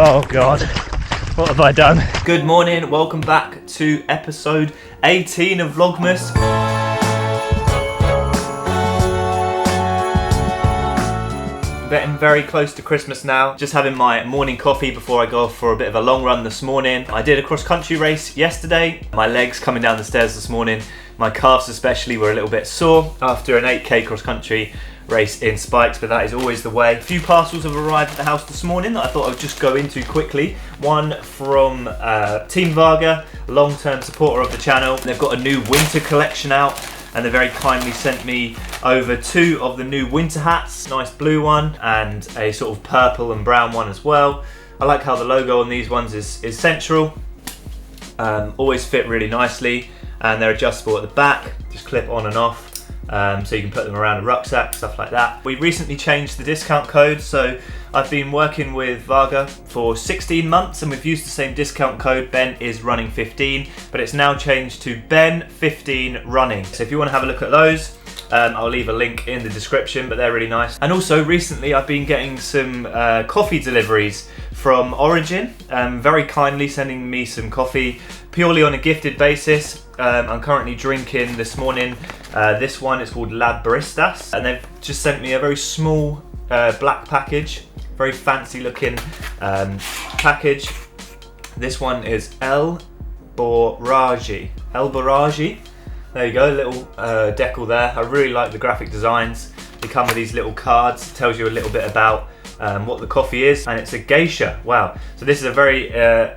Oh God, what have I done? Good morning, welcome back to episode 18 of Vlogmas. Getting very close to Christmas now. Just having my morning coffee before I go off for a bit of a long run this morning. I did a cross-country race yesterday. My legs coming down the stairs this morning, my calves especially, were a little bit sore after an 8k cross-country race in spikes, but that is always the way. A few parcels have arrived at the house this morning that I thought I would just go into quickly. One from Team Varga, long-term supporter of the channel. They've got a new winter collection out, and they very kindly sent me over two of the new winter hats, nice blue one and a sort of purple and brown one as well. I like how the logo on these ones is central, always fit really nicely, and they're adjustable at the back, just clip on and off. So you can put them around a rucksack, stuff like that. We recently changed the discount code, so I've been working with Varga for 16 months and we've used the same discount code. Ben is running 15, but it's now changed to Ben 15 running. So if you want to have a look at those, I'll leave a link in the description, but they're really nice. And also recently I've been getting some coffee deliveries from Origin, very kindly sending me some coffee purely on a gifted basis. I'm currently drinking this morning, this one is called Lab Baristas, and they've just sent me a very small black package, very fancy looking package. This one is El Boraji. There you go, a little decal there. I really like the graphic designs. They come with these little cards, tells you a little bit about what the coffee is, and it's a geisha. Wow, so this is a very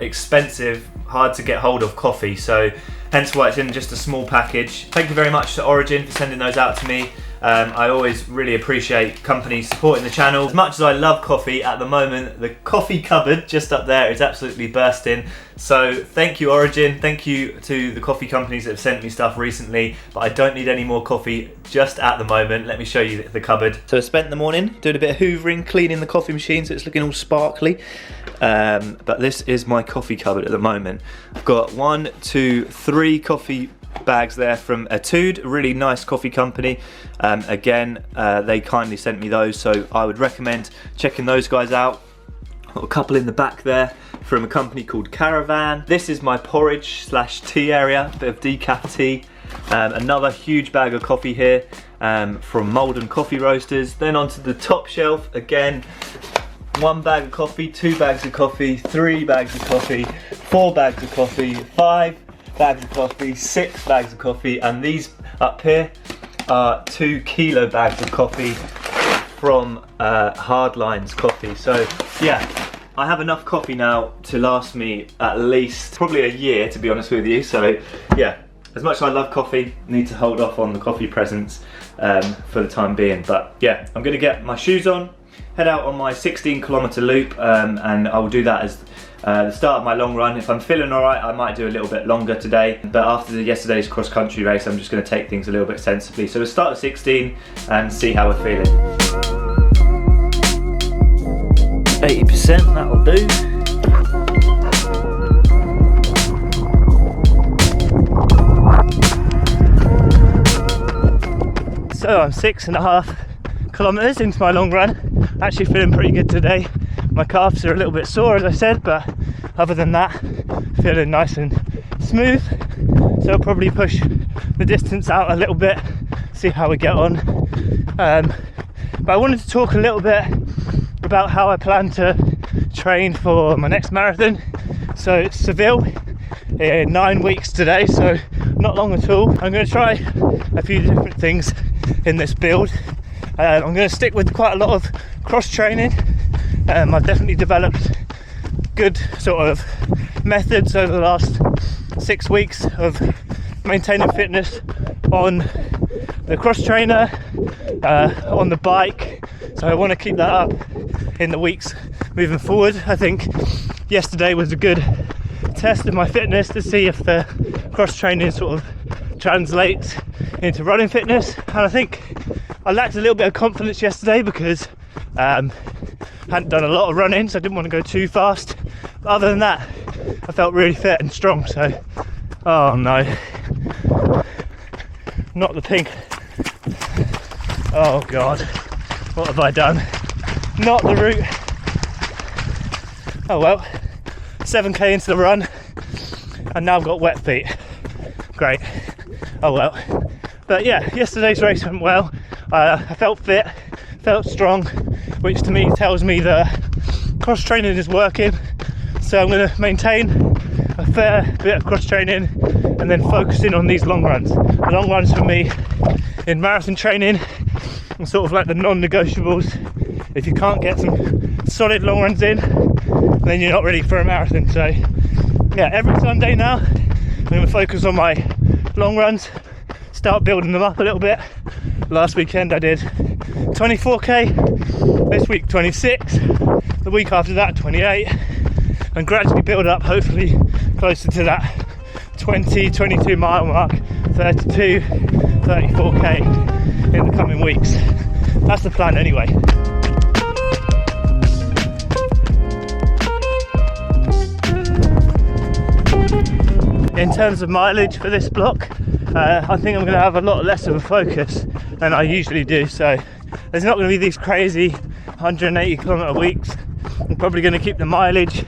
expensive, hard to get hold of coffee, so hence why it's in just a small package. Thank you very much to Origin for sending those out to me. I always really appreciate companies supporting the channel. As much as I love coffee, at the moment the coffee cupboard just up there is absolutely bursting. So thank you Origin, thank you to the coffee companies that have sent me stuff recently, but I don't need any more coffee just at the moment. Let me show you the cupboard. So I spent the morning doing a bit of hoovering, cleaning the coffee machine so it's looking all sparkly. But this is my coffee cupboard at the moment. I've got 1, 2, 3 coffee bags there from Etude, a really nice coffee company. Again, they kindly sent me those, so I would recommend checking those guys out. Got a couple in the back there from a company called Caravan. This is my porridge / tea area, a bit of decaf tea. Another huge bag of coffee here from Malden Coffee Roasters. Then onto the top shelf, again, 1 bag of coffee, 2 bags of coffee, 3 bags of coffee, 4 bags of coffee, 5 bags of coffee, 6 bags of coffee, and these up here are 2 kilo bags of coffee from Hardlines Coffee. So yeah, I have enough coffee now to last me at least probably a year, to be honest with you. So yeah, as much as I love coffee, I need to hold off on the coffee presents for the time being. But yeah, I'm gonna get my shoes on, head out on my 16-kilometer loop, and I will do that as the start of my long run. If I'm feeling alright, I might do a little bit longer today, but after yesterday's cross-country race, I'm just going to take things a little bit sensibly. So we'll start at 16 and see how we're feeling. 80%, that'll do. So I'm 6.5 kilometers into my long run. Actually feeling pretty good today. My calves are a little bit sore, as I said, but other than that, feeling nice and smooth. So I'll probably push the distance out a little bit, see how we get on. But I wanted to talk a little bit about how I plan to train for my next marathon. So it's Seville in 9 weeks today, so not long at all. I'm going to try a few different things in this build. I'm going to stick with quite a lot of cross training. I've definitely developed good sort of methods over the last 6 weeks of maintaining fitness on the cross trainer, on the bike. So I want to keep that up in the weeks moving forward. I think yesterday was a good test of my fitness to see if the cross training sort of translates into running fitness. And I think I lacked a little bit of confidence yesterday because I hadn't done a lot of running, so I didn't want to go too fast. But other than that, I felt really fit and strong. So, oh no, not the pink. Oh God, what have I done? Not the route Oh well, 7k into the run and now I've got wet feet. Great. Oh well. But yeah, yesterday's race went well. I felt fit, felt strong, which to me tells me that cross training is working. So I'm going to maintain a fair bit of cross training and then focusing on these long runs. The long runs for me in marathon training are sort of like the non-negotiables. If you can't get some solid long runs in, then you're not ready for a marathon. So yeah, every Sunday now I'm going to focus on my long runs, start building them up a little bit. Last weekend I did 24k, this week 26, the week after that 28, and gradually build up, hopefully closer to that 22 mile mark, 32, 34k in the coming weeks. That's the plan anyway. In terms of mileage for this block, I think I'm going to have a lot less of a focus than I usually do, so there's not going to be these crazy 180 kilometre weeks. I'm probably going to keep the mileage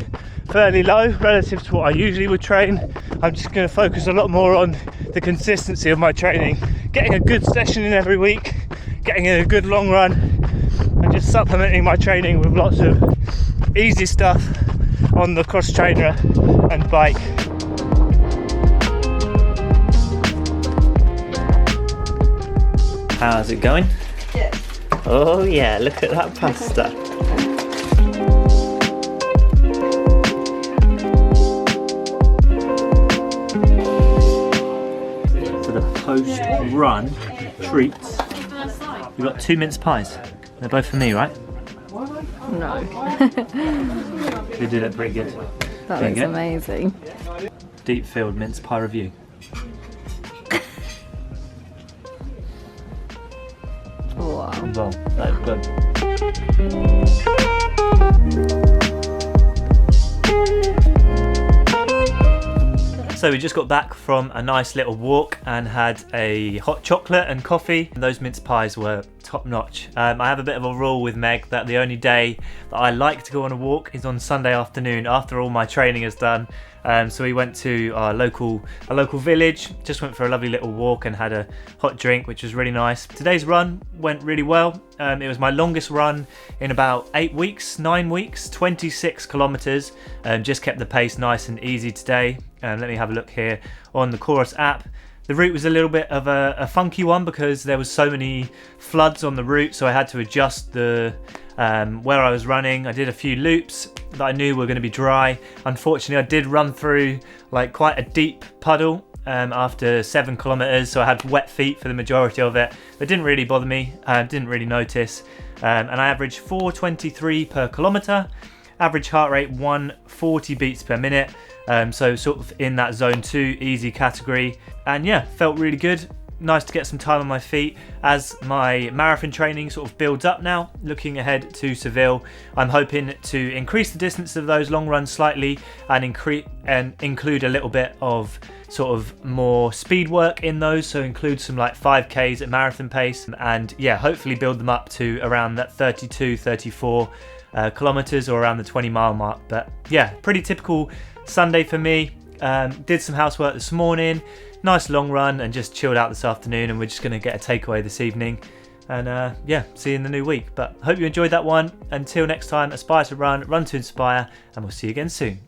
fairly low relative to what I usually would train. I'm just going to focus a lot more on the consistency of my training, getting a good session in every week, getting in a good long run, and just supplementing my training with lots of easy stuff on the cross trainer and bike. How's it going? Yes. Oh yeah, look at that pasta. For the post-run treats, we've got 2 mince pies. They're both for me, right? No. They do look pretty good. That There looks you go. amazing. Deep field mince pie review. Wow. Well, that is good. So we just got back from a nice little walk and had a hot chocolate and coffee. Those mince pies were top notch. I have a bit of a rule with Meg that the only day that I like to go on a walk is on Sunday afternoon after all my training is done. So we went to a local village, just went for a lovely little walk and had a hot drink, which was really nice. Today's run went really well. It was my longest run in about 9 weeks, 26 kilometers. Just kept the pace nice and easy today. Let me have a look here on the Chorus app. The route was a little bit of a funky one because there was so many floods on the route, so I had to adjust the where I was running. I did a few loops that I knew were going to be dry. Unfortunately, I did run through like quite a deep puddle after 7 kilometers, so I had wet feet for the majority of it. It didn't really bother me, didn't really notice, and I averaged 4:23 per kilometer. Average heart rate 140 beats per minute, so sort of in that zone 2 easy category, and yeah, felt really good. Nice to get some time on my feet as my marathon training sort of builds up now. Looking ahead to Seville, I'm hoping to increase the distance of those long runs slightly and include a little bit of sort of more speed work in those, so include some like 5Ks at marathon pace, and yeah, hopefully build them up to around that 32, 34 kilometers or around the 20 mile mark. But yeah, pretty typical Sunday for me. Did some housework this morning, nice long run, and just chilled out this afternoon, and we're just going to get a takeaway this evening, and yeah, see you in the new week. But hope you enjoyed that one. Until next time, aspire to run to inspire, and we'll see you again soon.